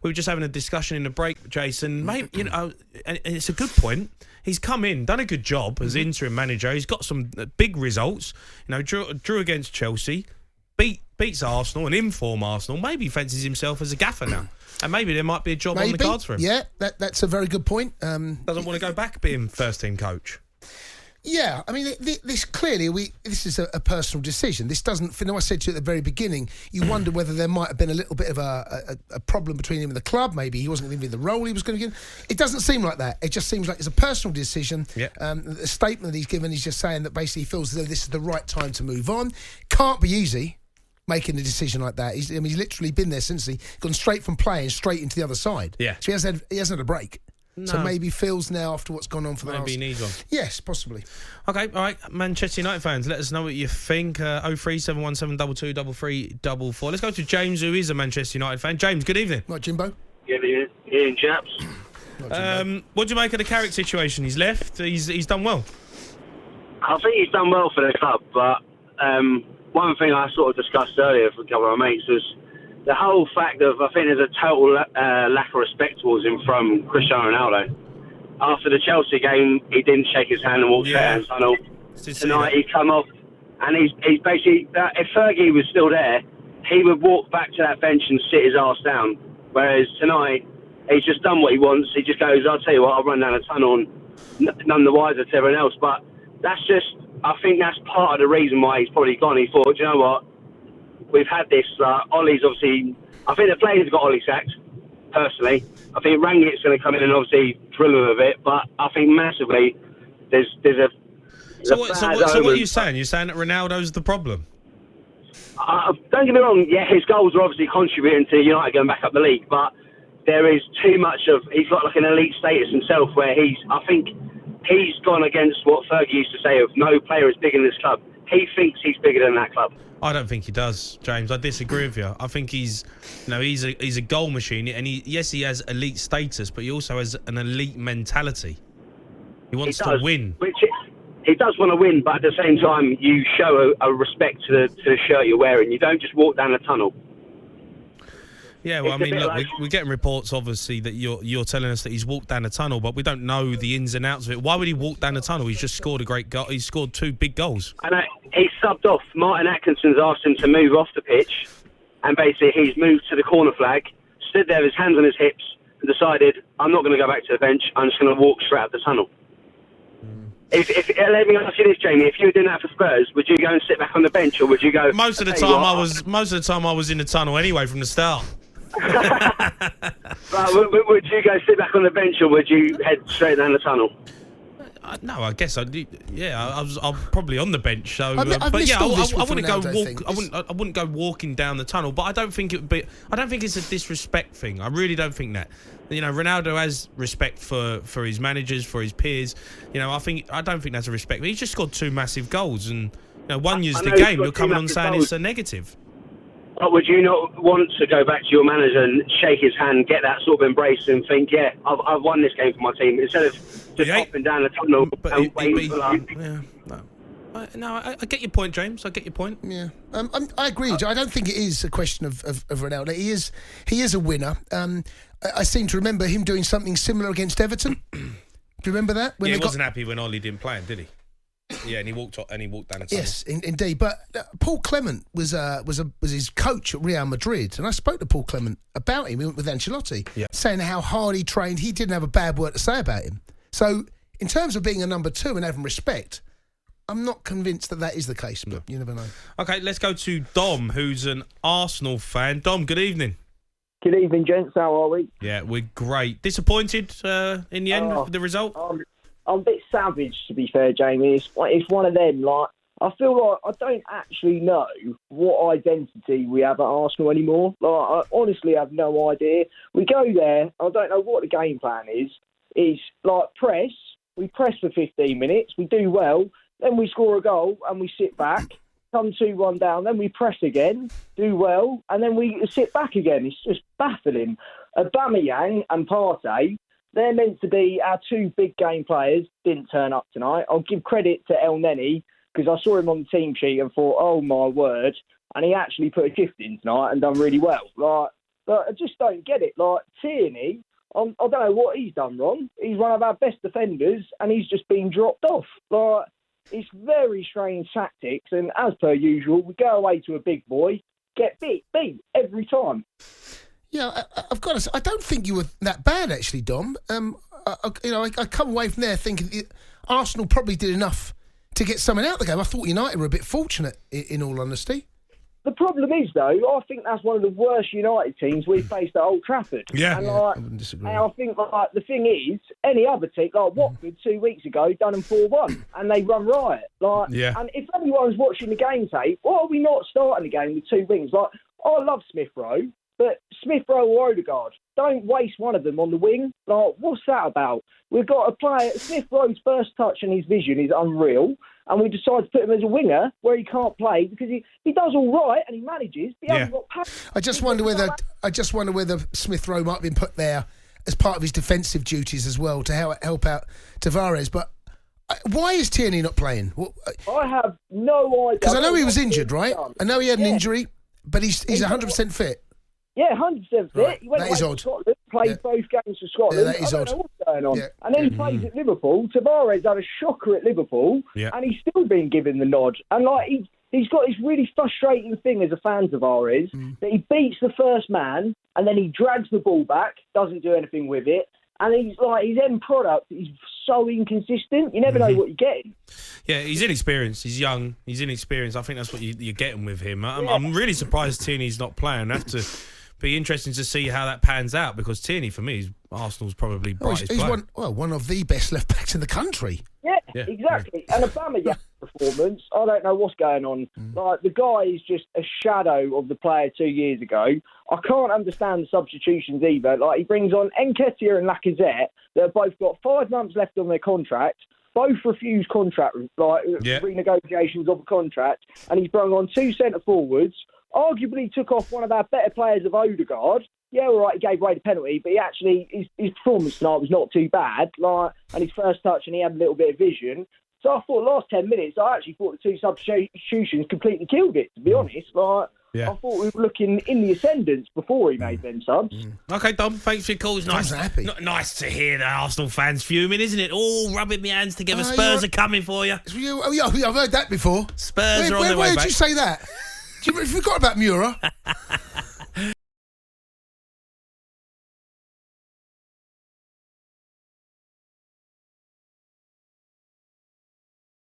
we were just having a discussion in the break, Jason. Maybe, and it's a good point. He's come in, done a good job as interim manager. He's got some big results. Drew against Chelsea, beats Arsenal, an inform Arsenal. Maybe he fancies himself as a gaffer now. And maybe there might be a job on the cards for him. Yeah, that's a very good point. Doesn't want to go back being first-team coach. Yeah, I mean, this is a personal decision. This doesn't. I said to you at the very beginning, you wonder whether there might have been a little bit of a problem between him and the club. Maybe he wasn't going to be the role he was going to give. It doesn't seem like that. It just seems like it's a personal decision. Yeah. The statement that he's given is just saying that basically he feels as though this is the right time to move on. Can't be easy making a decision like that. He's literally been there since he gone straight from playing straight into the other side. Yeah. So he hasn't had a break. No. So maybe feels now after what's gone on for the last... Maybe he needs one. Yes, possibly. Okay, all right. Manchester United fans, let us know what you think. 03717 223344. Let's go to James, who is a Manchester United fan. James, good evening. Right, Jimbo. Good evening, chaps. What do you make of the Carrick situation? He's left. He's done well. I think he's done well for the club, but one thing I sort of discussed earlier with a couple of my mates was the whole fact of, I think there's a total lack of respect towards him from Cristiano Ronaldo. After the Chelsea game, he didn't shake his hand and walk out of the tunnel. Tonight he's come off, and he's basically, if Fergie was still there, he would walk back to that bench and sit his arse down. Whereas tonight, he's just done what he wants. He just goes, I'll tell you what, I'll run down the tunnel, and none the wiser to everyone else. But that's just, I think that's part of the reason why he's probably gone. He thought, you know what? We've had this. Ollie's obviously. I think the players got Ollie sacked. Personally, I think Rangnick's going to come in and obviously drill him a bit. But I think massively, there's a. So what are you saying? You're saying that Ronaldo's the problem? Don't get me wrong. Yeah, his goals are obviously contributing to United going back up the league. But there is too much of. He's got like an elite status himself, where I think he's gone against what Fergie used to say of no player is bigger than this club. He thinks he's bigger than that club. I don't think he does, James. I disagree with you. I think he's a goal machine, and he has elite status, but he also has an elite mentality. He wants to win. He does want to win, but at the same time, you show a respect to the shirt you're wearing. You don't just walk down the tunnel. Yeah, well, I mean, look, we're getting reports, obviously, that you're telling us that he's walked down the tunnel, but we don't know the ins and outs of it. Why would he walk down the tunnel? He's just scored a great goal. He's scored 2 big goals. I know. He's subbed off. Martin Atkinson's asked him to move off the pitch, and basically he's moved to the corner flag, stood there with his hands on his hips, and decided, I'm not going to go back to the bench. I'm just going to walk straight up the tunnel. If let me ask you this, Jamie. If you were doing that for Spurs, would you go and sit back on the bench, or would you go? Most of the time, I was in the tunnel anyway from the start. But would you go sit back on the bench, or would you head straight down the tunnel? No, I guess I did. Yeah, I'm probably on the bench. So, I wouldn't go walk. I wouldn't go walking down the tunnel. But I don't think it would be. I don't think it's a disrespect thing. I really don't think that. Ronaldo has respect for his managers, for his peers. I don't think that's a respect. But he's just scored 2 massive goals, and one year's the game. You're coming on saying it's a negative. But would you not want to go back to your manager and shake his hand, get that sort of embrace, and think, yeah, I've won this game for my team, instead of just hopping down the tunnel and waiting for that? No, I get your point, James. I get your point. Yeah, I agree. I don't think it is a question of Ronaldo. He is a winner. I seem to remember him doing something similar against Everton. Do you remember that? He wasn't happy when Ollie didn't play him, did he? Yeah, and he walked down the tunnel. Yes, indeed. But Paul Clement was his coach at Real Madrid, and I spoke to Paul Clement about him. We went with Ancelotti, saying how hard he trained. He didn't have a bad word to say about him. So, in terms of being a number 2 and having respect, I'm not convinced that is the case. But you never know. Okay, let's go to Dom, who's an Arsenal fan. Dom, good evening. Good evening, gents. How are we? Yeah, we're great. Disappointed in the end of the result? I'm a bit savage, to be fair, Jamie. It's one of them, like, I feel like I don't actually know what identity we have at Arsenal anymore. Like, I honestly have no idea. We go there, I don't know what the game plan is. It's like we press for 15 minutes, we do well, then we score a goal and we sit back, come 2-1 down, then we press again, do well, and then we sit back again. It's just baffling. Aubameyang and Partey, they're meant to be our 2 big game players, didn't turn up tonight. I'll give credit to El Neni, because I saw him on the team sheet and thought, oh my word, and he actually put a shift in tonight and done really well. Like, But I just don't get it. Like, Tierney, I don't know what he's done wrong. He's one of our best defenders, and he's just been dropped off. Like, it's very strange tactics, and as per usual, we go away to a big boy, get beat every time. Yeah, I've got to say, I don't think you were that bad, actually, Dom. I come away from there thinking Arsenal probably did enough to get something out of the game. I thought United were a bit fortunate, in all honesty. The problem is, though, I think that's one of the worst United teams we've faced at Old Trafford. Yeah, and I wouldn't disagree. And I think the thing is, any other team, like Watford 2 weeks ago, done them 4-1, and they run riot. And if anyone's watching the game tape, why are we not starting the game with two wings? Like, I love Smith Rowe, but Smith Rowe or Odegaard, don't waste one of them on the wing. Like, what's that about? We've got a player, Smith Rowe's first touch and his vision is unreal, and we decide to put him as a winger where he can't play because he does all right and he manages, but he hasn't got pace. I just wonder whether Smith Rowe might have been put there as part of his defensive duties as well to help out Tavares. But why is Tierney not playing? I have no idea. Because I know he was injured, right? I know he had an injury, but he's 100% fit. Yeah, 100% fit. Right. He went That away is to odd. Scotland, played both games for Scotland. Yeah, that is I don't odd. know what's going on. Yeah. And then he plays at Liverpool. Tavares had a shocker at Liverpool, and he's still been given the nod. And he's got this really frustrating thing as a fan of Tavares, that he beats the first man, and then he drags the ball back, doesn't do anything with it. And his end product is so inconsistent. You never know what you're getting. Yeah, he's inexperienced. He's young. He's inexperienced. I think that's what you're getting with him. I'm really surprised Tierney's not playing. I have to be interesting to see how that pans out because Tierney, for me, is Arsenal's probably brightest player. One of the best left backs in the country. Yeah, exactly. And Aubameyang's performance, I don't know what's going on. Like, the guy is just a shadow of the player 2 years ago. I can't understand the substitutions either. Like, he brings on Nketiah and Lacazette that have both got 5 months left on their contract. Both refused renegotiations of a contract, and he's brought on 2 centre forwards. Arguably took off one of our better players of Odegaard. Yeah, all right, he gave away the penalty, but his performance tonight was not too bad. And his first touch, and he had a little bit of vision. So I thought last 10 minutes, I actually thought the 2 substitutions completely killed it, to be honest. I thought we were looking in the ascendance before he made them subs. Okay, Dom, thanks for your call. It's nice. Happy. Nice to hear the Arsenal fans fuming, isn't it? All rubbing my hands together. Spurs are coming for you. I've heard that before. Spurs are on their way Where back. did you say that? You forgot about Mura.